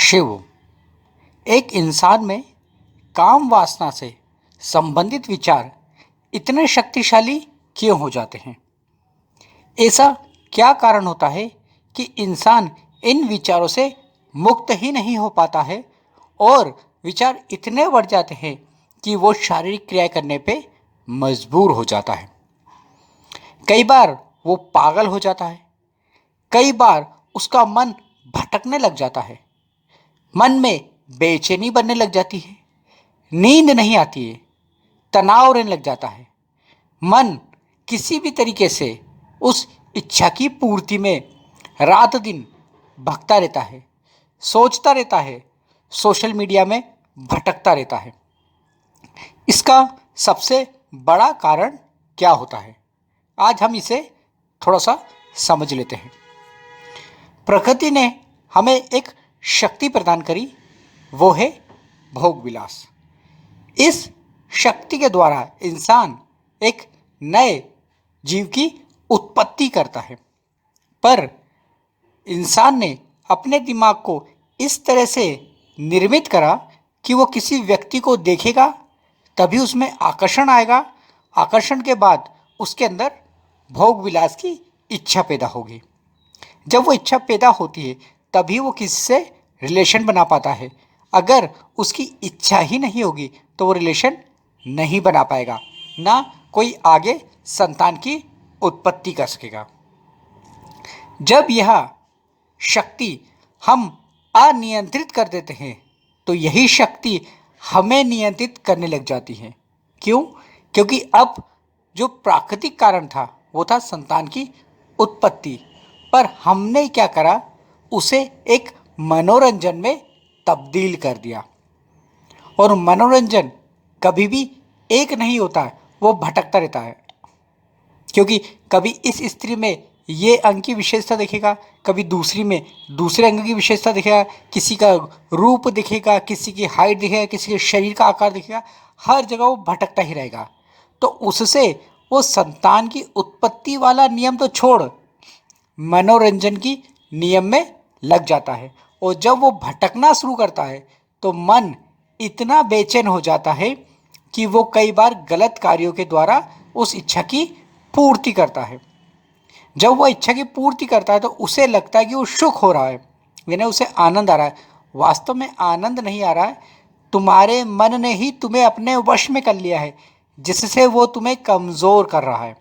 शिव एक इंसान में काम वासना से संबंधित विचार इतने शक्तिशाली क्यों हो जाते हैं? ऐसा क्या कारण होता है कि इंसान इन विचारों से मुक्त ही नहीं हो पाता है और विचार इतने बढ़ जाते हैं कि वो शारीरिक क्रिया करने पे मजबूर हो जाता है। कई बार वो पागल हो जाता है, कई बार उसका मन भटकने लग जाता है, मन में बेचैनी बनने लग जाती है, नींद नहीं आती है, तनाव रहने लग जाता है। मन किसी भी तरीके से उस इच्छा की पूर्ति में रात दिन भटकता रहता है, सोचता रहता है, सोशल मीडिया में भटकता रहता है। इसका सबसे बड़ा कारण क्या होता है? आज हम इसे थोड़ा सा समझ लेते हैं। प्रकृति ने हमें एक शक्ति प्रदान करी, वो है भोग विलास। इस शक्ति के द्वारा इंसान एक नए जीव की उत्पत्ति करता है, पर इंसान ने अपने दिमाग को इस तरह से निर्मित करा कि वो किसी व्यक्ति को देखेगा तभी उसमें आकर्षण आएगा, आकर्षण के बाद उसके अंदर भोग विलास की इच्छा पैदा होगी। जब वो इच्छा पैदा होती है तभी वो किसी से रिलेशन बना पाता है। अगर उसकी इच्छा ही नहीं होगी तो वो रिलेशन नहीं बना पाएगा, ना कोई आगे संतान की उत्पत्ति कर सकेगा। जब यह शक्ति हम अनियंत्रित कर देते हैं तो यही शक्ति हमें नियंत्रित करने लग जाती है। क्यों? क्योंकि अब जो प्राकृतिक कारण था वो था संतान की उत्पत्ति, पर हमने क्या करा, उसे एक मनोरंजन में तब्दील कर दिया। और मनोरंजन कभी भी एक नहीं होता है, वो भटकता रहता है। क्योंकि कभी इस स्त्री में ये अंग की विशेषता दिखेगा, कभी दूसरी में दूसरे अंग की विशेषता दिखेगा, किसी का रूप दिखेगा, किसी की हाइट दिखेगा, किसी के शरीर का आकार दिखेगा, हर जगह वो भटकता ही रहेगा। तो उससे वो संतान की उत्पत्ति वाला नियम तो छोड़, मनोरंजन की नियम में लग जाता है। और जब वो भटकना शुरू करता है तो मन इतना बेचैन हो जाता है कि वो कई बार गलत कार्यों के द्वारा उस इच्छा की पूर्ति करता है। जब वो इच्छा की पूर्ति करता है तो उसे लगता है कि वो सुख हो रहा है, यानी उसे आनंद आ रहा है। वास्तव में आनंद नहीं आ रहा है, तुम्हारे मन ने ही तुम्हें अपने वश में कर लिया है, जिससे वो तुम्हें कमज़ोर कर रहा है।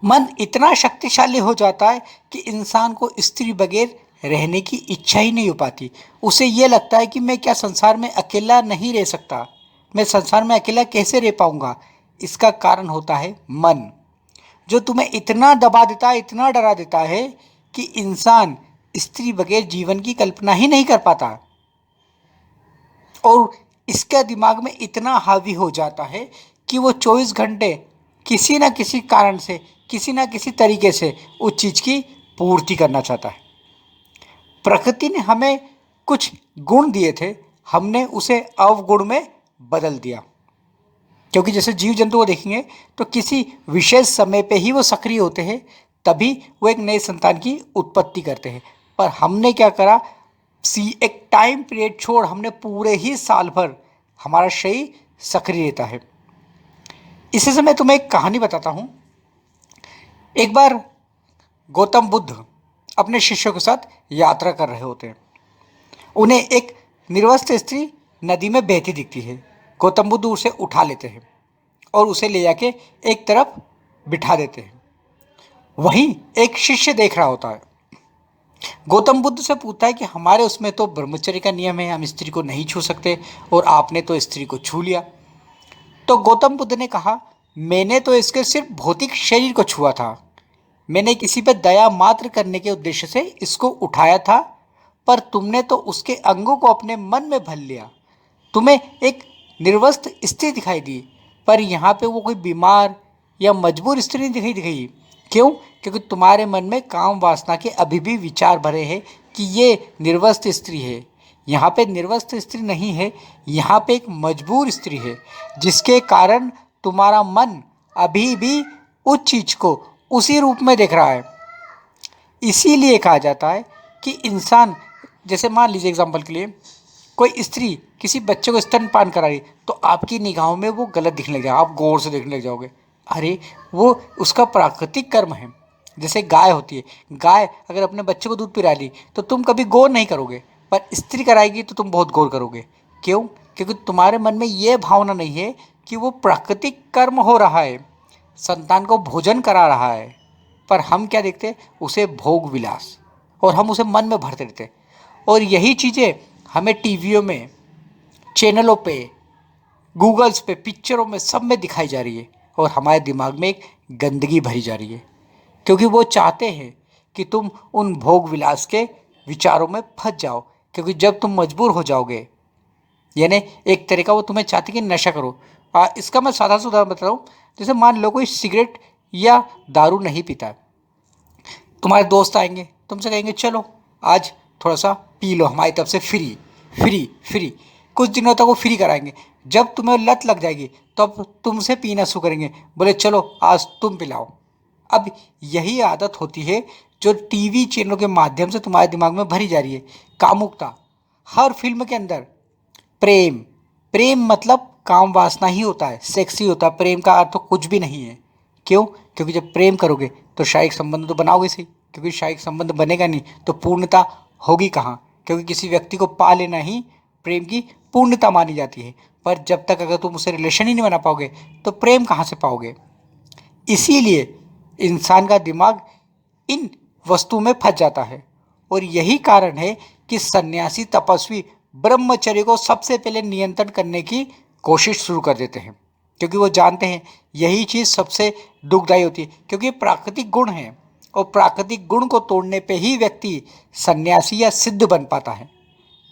मन इतना शक्तिशाली हो जाता है कि इंसान को स्त्री बगैर रहने की इच्छा ही नहीं हो पाती। उसे ये लगता है कि मैं क्या संसार में अकेला नहीं रह सकता, मैं संसार में अकेला कैसे रह पाऊंगा। इसका कारण होता है मन, जो तुम्हें इतना दबा देता है, इतना डरा देता है कि इंसान स्त्री बगैर जीवन की कल्पना ही नहीं कर पाता। और इसका दिमाग में इतना हावी हो जाता है कि वो 24 घंटे किसी न किसी कारण से, किसी न किसी तरीके से उस चीज़ की पूर्ति करना चाहता है। प्रकृति ने हमें कुछ गुण दिए थे, हमने उसे अवगुण में बदल दिया। क्योंकि जैसे जीव जंतु को देखेंगे तो किसी विशेष समय पे ही वो सक्रिय होते हैं, तभी वो एक नए संतान की उत्पत्ति करते हैं। पर हमने क्या करा, एक टाइम पीरियड छोड़ हमने पूरे ही साल भर हमारा शरीर सक्रिय रहता है। इसी से मैं तुम्हें एक कहानी बताता हूँ। एक बार गौतम बुद्ध अपने शिष्यों के साथ यात्रा कर रहे होते हैं। उन्हें एक निर्वस्त्र स्त्री नदी में बहती दिखती है। गौतम बुद्ध उसे उठा लेते हैं और उसे ले जाके एक तरफ बिठा देते हैं। वहीं एक शिष्य देख रहा होता है। गौतम बुद्ध से पूछता है कि हमारे उसमें तो ब्रह्मचर्य का नियम है, हम स्त्री को नहीं छू सकते, और आपने तो स्त्री को छू लिया। तो गौतम बुद्ध ने कहा, मैंने तो इसके सिर्फ भौतिक शरीर को छुआ था, मैंने किसी पर दया मात्र करने के उद्देश्य से इसको उठाया था, पर तुमने तो उसके अंगों को अपने मन में भर लिया। तुम्हें एक निर्वस्त्र स्त्री दिखाई दी, पर यहाँ पे वो कोई बीमार या मजबूर स्त्री नहीं दिखाई। क्यों? क्योंकि तुम्हारे मन में काम वासना के अभी भी विचार भरे हैं कि ये निर्वस्त्र स्त्री है। यहाँ पे निर्वस्त्र स्त्री नहीं है, यहाँ पे एक मजबूर स्त्री है, जिसके कारण तुम्हारा मन अभी भी उस चीज़ को उसी रूप में देख रहा है। इसीलिए कहा जाता है कि इंसान जैसे मान लीजिए एग्जाम्पल के लिए कोई स्त्री किसी बच्चे को स्तनपान करा रही, तो आपकी निगाहों में वो गलत दिखने लग जाएगा, आप गौर से देखने लग जाओगे, अरे वो उसका प्राकृतिक कर्म है। जैसे गाय होती है, गाय अगर अपने बच्चे को दूध पिला ली तो तुम कभी गौर नहीं करोगे, पर स्त्री कराएगी तो तुम बहुत गौर करोगे। क्यों? क्योंकि तुम्हारे मन में ये भावना नहीं है कि वो प्राकृतिक कर्म हो रहा है, संतान को भोजन करा रहा है। पर हम क्या देखते हैं? उसे भोग विलास, और हम उसे मन में भरते रहते हैं। और यही चीज़ें हमें टीवियों में, चैनलों पे, गूगल्स पे, पिक्चरों में, सब में दिखाई जा रही है, और हमारे दिमाग में एक गंदगी भरी जा रही है, क्योंकि वो चाहते हैं कि तुम उन भोग विलास के विचारों में फंस जाओ। क्योंकि जब तुम मजबूर हो जाओगे, यानी एक तरीका वो तुम्हें चाहते कि नशा करो। इसका मैं साधा सा उदाहरण बता रहा हूँ। जैसे मान लो कोई सिगरेट या दारू नहीं पीता, तुम्हारे दोस्त आएंगे, तुमसे कहेंगे चलो आज थोड़ा सा पी लो, हमारी तरफ से फ्री फ्री फ्री। कुछ दिनों तक वो फ्री कराएंगे, जब तुम्हें लत लग जाएगी तब तुमसे पीना शुरू करेंगे, बोले चलो आज तुम पिलाओ। अब यही आदत होती है जो टीवी चैनलों के माध्यम से तुम्हारे दिमाग में भरी जा रही है। कामुकता, हर फिल्म के अंदर प्रेम, प्रेम मतलब काम वासना ही होता है, सेक्स ही होता है, प्रेम का अर्थ तो कुछ भी नहीं है। क्यों? क्योंकि जब प्रेम करोगे तो शारीरिक संबंध तो बनाओगे सही, क्योंकि शारीरिक संबंध बनेगा नहीं तो पूर्णता होगी कहाँ? क्योंकि किसी व्यक्ति को पा लेना ही प्रेम की पूर्णता मानी जाती है। पर जब तक अगर तुम उससे रिलेशन ही नहीं बना पाओगे तो प्रेम कहाँ से पाओगे? इसीलिए इंसान का दिमाग इन वस्तुओं में फंस जाता है। और यही कारण है कि सन्यासी तपस्वी ब्रह्मचर्य को सबसे पहले नियंत्रण करने की कोशिश शुरू कर देते हैं, क्योंकि वो जानते हैं यही चीज़ सबसे दुखदायी होती है, क्योंकि ये प्राकृतिक गुण है, और प्राकृतिक गुण को तोड़ने पे ही व्यक्ति सन्यासी या सिद्ध बन पाता है।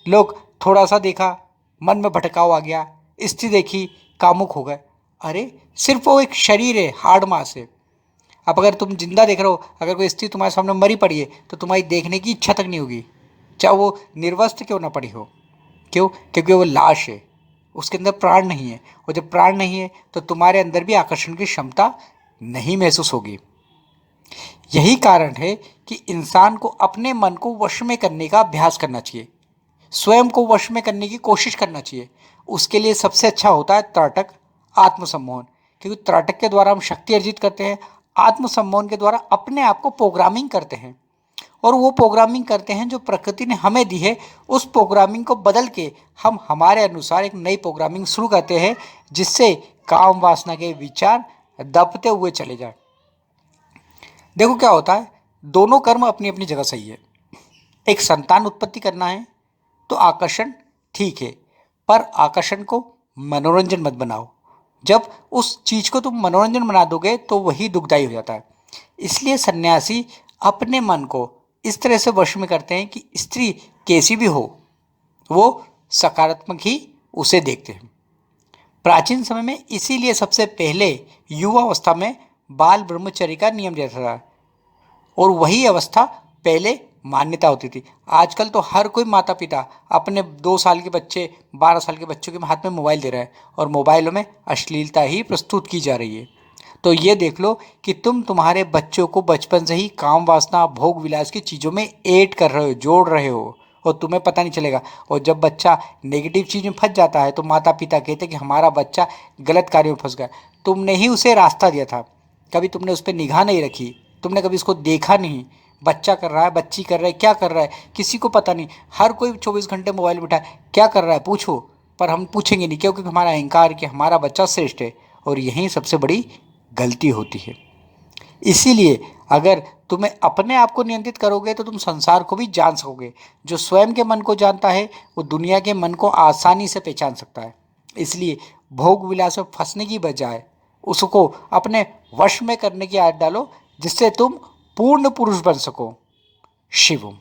लोग थोड़ा सा देखा, मन में भटकाव आ गया, स्त्री देखी, कामुक हो गए। अरे सिर्फ वो एक शरीर है, हाड़ मांस है। अब अगर तुम जिंदा देख रहे हो, अगर कोई स्त्री तुम्हारे सामने मरी पड़ी है तो तुम्हारी देखने की इच्छा तक नहीं होगी, चाहे वो निर्वस्त्र क्यों ना पड़ी हो। क्यों? क्योंकि वो लाश है, उसके अंदर प्राण नहीं है, और जब प्राण नहीं है तो तुम्हारे अंदर भी आकर्षण की क्षमता नहीं महसूस होगी। यही कारण है कि इंसान को अपने मन को वश में करने का अभ्यास करना चाहिए, स्वयं को वश में करने की कोशिश करना चाहिए। उसके लिए सबसे अच्छा होता है त्राटक, आत्मसम्मोहन, क्योंकि त्राटक के द्वारा हम शक्ति अर्जित करते हैं, आत्मसम्मोहन के द्वारा अपने आप को प्रोग्रामिंग करते हैं, और वो प्रोग्रामिंग करते हैं जो प्रकृति ने हमें दी है। उस प्रोग्रामिंग को बदल के हम हमारे अनुसार एक नई प्रोग्रामिंग शुरू करते हैं, जिससे काम वासना के विचार दबते हुए चले जाए। देखो क्या होता है, दोनों कर्म अपनी अपनी जगह सही है। एक संतान उत्पत्ति करना है तो आकर्षण ठीक है, पर आकर्षण को मनोरंजन मत बनाओ। जब उस चीज को तुम मनोरंजन बना दोगे तो वही दुखदाई हो जाता है। इसलिए सन्यासी अपने मन को इस तरह से वश में करते हैं कि स्त्री कैसी भी हो, वो सकारात्मक ही उसे देखते हैं। प्राचीन समय में इसीलिए सबसे पहले युवा अवस्था में बाल ब्रह्मचर्य का नियम दिया था, और वही अवस्था पहले मान्यता होती थी। आजकल तो हर कोई माता पिता अपने 2 साल के बच्चे, 12 साल के बच्चों के हाथ में मोबाइल दे रहा है, और मोबाइलों में अश्लीलता ही प्रस्तुत की जा रही है। तो ये देख लो कि तुम तुम्हारे बच्चों को बचपन से ही काम वासना, भोग विलास की चीज़ों में ऐड कर रहे हो, जोड़ रहे हो, और तुम्हें पता नहीं चलेगा। और जब बच्चा नेगेटिव चीज़ में फंस जाता है तो माता पिता कहते हैं कि हमारा बच्चा गलत कार्यों में फंस गया। तुमने ही उसे रास्ता दिया था, कभी तुमने उस पर निगाह नहीं रखी, तुमने कभी उसको देखा नहीं। बच्चा कर रहा है, बच्ची कर रहा है, क्या कर रहा है किसी को पता नहीं। हर कोई 24 घंटे मोबाइल में बैठा है, क्या कर रहा है पूछो, पर हम पूछेंगे नहीं, क्योंकि हमारा अहंकार कि हमारा बच्चा श्रेष्ठ है। और यही सबसे बड़ी गलती होती है। इसीलिए अगर तुम्हें अपने आप को नियंत्रित करोगे तो तुम संसार को भी जान सकोगे। जो स्वयं के मन को जानता है वो दुनिया के मन को आसानी से पहचान सकता है। इसलिए भोग विलास में फंसने की बजाय उसको अपने वश में करने की आदत डालो, जिससे तुम पूर्ण पुरुष बन सको। शिवम।